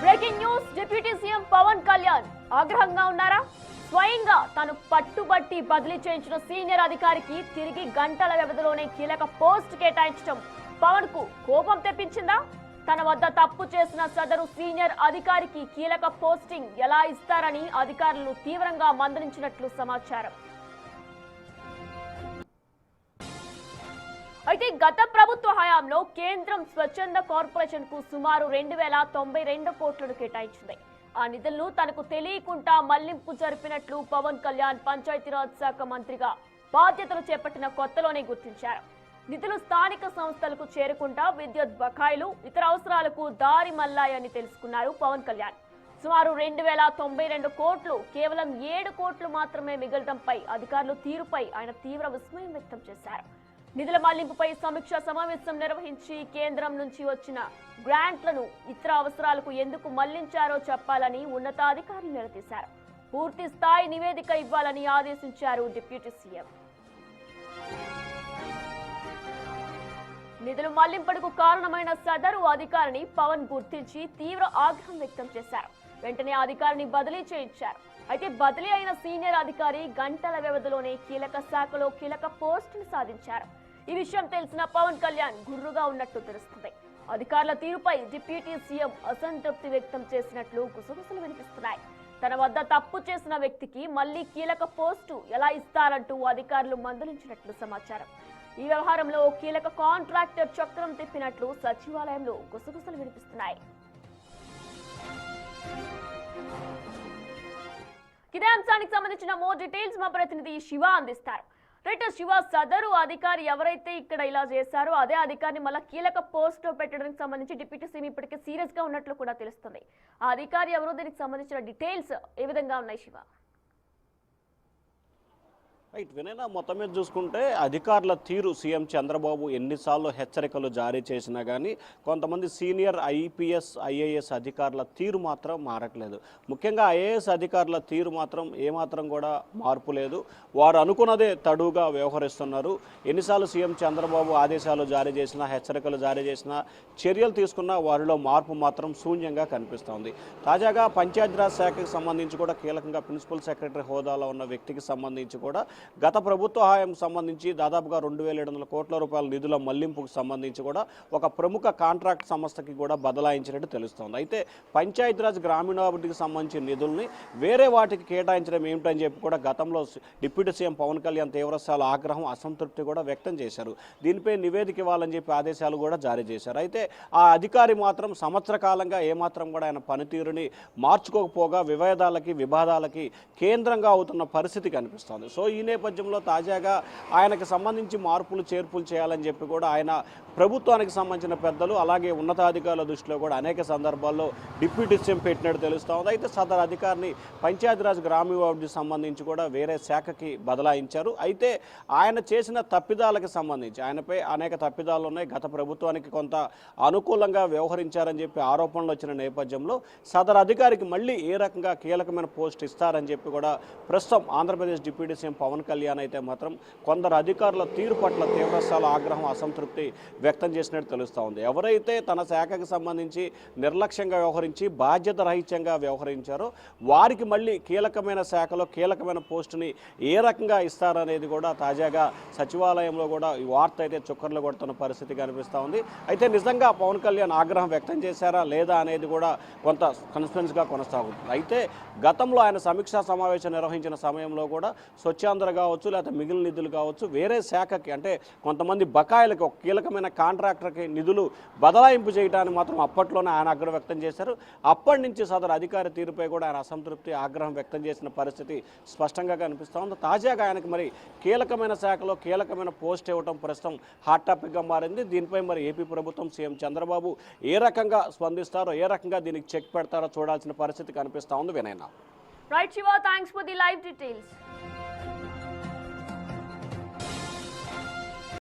Breaking news deputy CM Pawan Kalyan ఆగ్రహంగా ఉన్నారా? స్వయంగా తాను పట్టుబట్టి బదిలీ చేయించిన సీనియర్ అధికారికి తిరిగి గంటల వ్యవధిలోనే కీలక పోస్ట్ కేటాయించడం పవన్ కు కోపం తెప్పించిందా? తన వద్ద తప్పు చేసిన సదరు సీనియర్ అధికారికి కీలక పోస్టింగ్ ఎలా ఇస్తారని అధికారులు తీవ్రంగా మందలించినట్లు సమాచారం. అయితే గత ప్రభుత్వ హయాంలో కేంద్రం స్వచ్ఛంద కార్పొరేషన్ కు సుమారు 2092 కోట్లను కేటాయించింది. ఆ నిధులను తనకు తెలియకుండా మళ్లింపు జరిపినట్లు పవన్ కళ్యాణ్ పంచాయతీరాజ్ శాఖ మంత్రిగా బాధ్యతలు చేపట్టిన కొత్తలోనే గుర్తించారు. నిధులు స్థానిక సంస్థలకు చేరకుండా విద్యుత్ బకాయిలు ఇతర అవసరాలకు దారి మళ్లాయని తెలుసుకున్నారు పవన్ కళ్యాణ్. సుమారు 2092 కోట్లు కేవలం 7 కోట్లు మాత్రమే మిగలడంపై అధికారుల తీరుపై ఆయన తీవ్ర విస్మయం వ్యక్తం చేశారు. నిధుల మళ్లింపుపై సమీక్ష సమావేశం నిర్వహించి కేంద్రం నుంచి వచ్చిన గ్రాంట్లను ఇతర అవసరాలకు ఎందుకు మళ్లించారో చెప్పాలని ఉన్నతాధికారులు నిలదీశారు. పూర్తి స్థాయి నివేదిక ఇవ్వాలని ఆదేశించారు డిప్యూటీ సీఎం. నిధుల మళ్లింపుకు కారణమైన సదరు అధికారిని పవన్ గుర్తించి తీవ్ర ఆగ్రహం వ్యక్తం చేశారు. వెంటనే అధికారిని బదిలీ చేయించారు. అయితే బదిలీ అయిన సీనియర్ అధికారి గంటల వ్యవధిలోనే కీలక శాఖలో కీలక పోస్టును సాధించారు. ఈ విషయం తెలిసిన పవన్ కళ్యాణ్ గుర్రుగా ఉన్నట్టు తెలుస్తుంది. అధికారుల తీరుపై డిప్యూటీ సీఎం అసంతృప్తి వ్యక్తం చేసినట్లు గుసగుసలు వినిపిస్తున్నాయి. తన వద్ద తప్పు చేసిన వ్యక్తికి మళ్లీ కీలక పోస్టు ఎలా ఇస్తారంటూ అధికారులు మందలించినట్లు సమాచారం. ఈ వ్యవహారంలో కీలక కాంట్రాక్టర్ చక్రం తిప్పినట్లు సచివాలయంలో గుసగుసలు వినిపిస్తున్నాయి. ఇదే అంశానికి సంబంధించిన మోర్ డీటెయిల్స్ మా ప్రతినిధి శివ అందిస్తారు. రైట్ శివ, సదరు అధికారి ఎవరైతే ఇక్కడ ఇలా చేశారో అదే అధికారిని మళ్ళీ కీలక పోస్ట్ లో పెట్టడానికి సంబంధించి డిప్యూటీ సీఎం ఇప్పటికే సీరియస్ గా ఉన్నట్లు కూడా తెలుస్తుంది. ఆ అధికారి ఎవరో దీనికి సంబంధించిన డీటెయిల్స్ ఏ విధంగా ఉన్నాయి శివ? రైట్ వినైనా మొత్తం మీద చూసుకుంటే అధికారుల తీరు సీఎం చంద్రబాబు ఎన్నిసార్లు హెచ్చరికలు జారీ చేసినా కానీ కొంతమంది సీనియర్ ఐపీఎస్ ఐఏఎస్ అధికారుల తీరు మాత్రం మారట్లేదు. ముఖ్యంగా ఐఏఎస్ అధికారుల తీరు మాత్రం ఏమాత్రం కూడా మార్పు లేదు. వారు అనుకున్నదే తడుగా వ్యవహరిస్తున్నారు. ఎన్నిసార్లు సీఎం చంద్రబాబు ఆదేశాలు జారీ చేసినా హెచ్చరికలు జారీ చేసినా చర్యలు తీసుకున్నా వారిలో మార్పు మాత్రం శూన్యంగా కనిపిస్తోంది. తాజాగా పంచాయతీరాజ్ శాఖకు సంబంధించి కూడా కీలకంగా ప్రిన్సిపల్ సెక్రటరీ హోదాలో ఉన్న వ్యక్తికి సంబంధించి కూడా గత ప్రభుత్వ హయాం సంబంధించి దాదాపుగా 2700 కోట్ల రూపాయల నిధుల మళ్లింపుకు సంబంధించి కూడా ఒక ప్రముఖ కాంట్రాక్ట్ సంస్థకి కూడా బదలాయించినట్టు తెలుస్తోంది. అయితే పంచాయతీరాజ్ గ్రామీణాభివృద్ధికి సంబంధించిన నిధుల్ని వేరే వాటికి కేటాయించడం ఏమిటని చెప్పి కూడా గతంలో డిప్యూటీ సీఎం పవన్ కళ్యాణ్ తీవ్రస్థాయిలో ఆగ్రహం అసంతృప్తి కూడా వ్యక్తం చేశారు. దీనిపై నివేదిక ఇవ్వాలని చెప్పి ఆదేశాలు కూడా జారీ చేశారు. అయితే ఆ అధికారి మాత్రం సంవత్సర కాలంగా ఏమాత్రం కూడా ఆయన పనితీరుని మార్చుకోకపోగా వివాదాలకి కేంద్రంగా అవుతున్న పరిస్థితి కనిపిస్తోంది. సో ఈ నేపథ్యంలో తాజాగా ఆయనకు సంబంధించి మార్పులు చేర్పులు చేయాలని చెప్పి కూడా ఆయన ప్రభుత్వానికి సంబంధించిన పెద్దలు అలాగే ఉన్నతాధికారుల దృష్టిలో కూడా అనేక సందర్భాల్లో డిప్యూటీ సీఎం పెట్టినట్టు తెలుస్తూ ఉంది. అయితే సదరు అధికారిని పంచాయతీరాజ్ గ్రామీణాభివృద్ధికి సంబంధించి కూడా వేరే శాఖకి బదలాయించారు. అయితే ఆయన చేసిన తప్పిదాలకు సంబంధించి ఆయనపై అనేక తప్పిదాలు ఉన్నాయి. గత ప్రభుత్వానికి కొంత అనుకూలంగా వ్యవహరించారని చెప్పి ఆరోపణలు వచ్చిన నేపథ్యంలో సదరు అధికారికి మళ్ళీ ఏ రకంగా కీలకమైన పోస్ట్ ఇస్తారని చెప్పి కూడా ప్రస్తుతం ఆంధ్రప్రదేశ్ డిప్యూటీ సీఎం పవన్ కళ్యాణ్ అయితే మాత్రం కొందరు అధికారుల తీరు పట్ల తీవ్రస్థాయిలో ఆగ్రహం అసంతృప్తి వ్యక్తం చేసినట్టు తెలుస్తూ ఉంది. ఎవరైతే తన శాఖకు సంబంధించి నిర్లక్ష్యంగా వ్యవహరించి బాధ్యత రహిత్యంగా వ్యవహరించారో వారికి మళ్ళీ కీలకమైన శాఖలో కీలకమైన పోస్టుని ఏ రకంగా ఇస్తారనేది కూడా తాజాగా సచివాలయంలో కూడా ఈ వార్త అయితే చుక్కర్లు కొడుతున్న పరిస్థితి కనిపిస్తూ ఉంది. అయితే నిజంగా పవన్ కళ్యాణ్ ఆగ్రహం వ్యక్తం చేశారా లేదా అనేది కూడా కొంత కన్స్పెన్స్గా కొనసాగుతుంది. అయితే గతంలో ఆయన సమీక్షా సమావేశం నిర్వహించిన సమయంలో కూడా స్వచ్ఛాంధ్ర కావచ్చు లేకపోతే మిగిలిన నిధులు కావచ్చు వేరే శాఖకి అంటే కొంతమంది బకాయిలకు ఒక కీలకమైన కాంట్రాక్టర్కి నిధులు బదలాయింపు చేయడానికి మాత్రం అప్పట్లోనే ఆయన ఆగ్రహం వ్యక్తం చేశారు. అప్పటి నుంచి సదరు అధికారి తీరుపై కూడా ఆయన అసంతృప్తి ఆగ్రహం వ్యక్తం చేసిన పరిస్థితి స్పష్టంగా కనిపిస్తూ ఉంది. తాజాగా ఆయనకు మరి కీలకమైన శాఖలో కీలకమైన పోస్ట్ ఇవ్వడం ప్రస్తుతం హాట్ టాపిక్గా మారింది. దీనిపై మరి ఏపీ ప్రభుత్వం సీఎం చంద్రబాబు ఏ రకంగా స్పందిస్తారో ఏ రకంగా దీనికి చెక్ పెడతారో చూడాల్సిన పరిస్థితి కనిపిస్తూ ఉంది. వినైనా right Shiva, thanks for the live details.